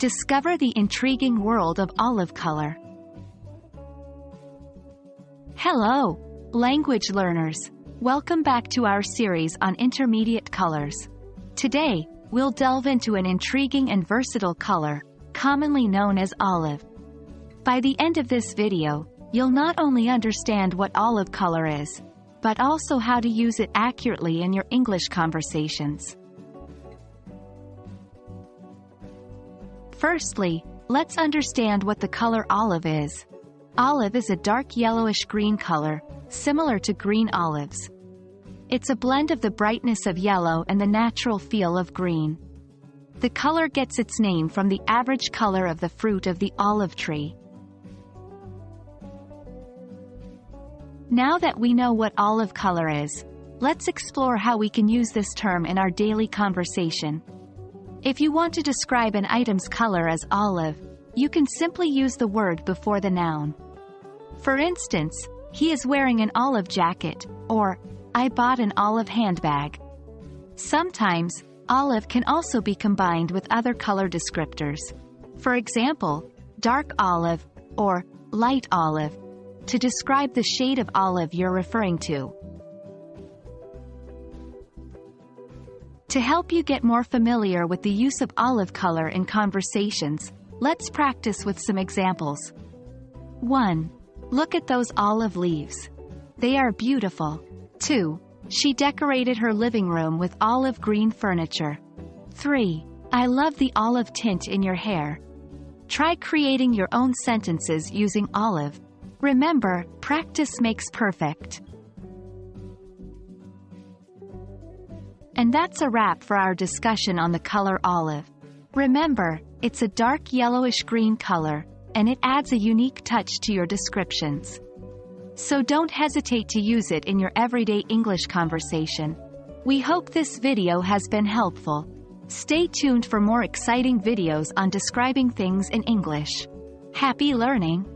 Discover the intriguing world of olive color. Hello, language learners. Welcome back to our series on intermediate colors. Today, we'll delve into an intriguing and versatile color, commonly known as olive. By the end of this video, you'll not only understand what olive color is, but also how to use it accurately in your English conversations. Firstly, let's understand what the color olive is. Olive is a dark yellowish-green color, similar to green olives. It's a blend of the brightness of yellow and the natural feel of green. The color gets its name from the average color of the fruit of the olive tree. Now that we know what olive color is, let's explore how we can use this term in our daily conversation. If you want to describe an item's color as olive, you can simply use the word before the noun. For instance, he is wearing an olive jacket, or I bought an olive handbag. Sometimes, olive can also be combined with other color descriptors. For example, dark olive, or light olive, to describe the shade of olive you're referring to. To help you get more familiar with the use of olive color in conversations, let's practice with some examples. 1. Look at those olive leaves. They are beautiful. 2. She decorated her living room with olive green furniture. 3. I love the olive tint in your hair. Try creating your own sentences using olive. Remember, practice makes perfect. And that's a wrap for our discussion on the color olive. Remember, it's a dark yellowish-green color, and it adds a unique touch to your descriptions. So don't hesitate to use it in your everyday English conversation. We hope this video has been helpful. Stay tuned for more exciting videos on describing things in English. Happy learning!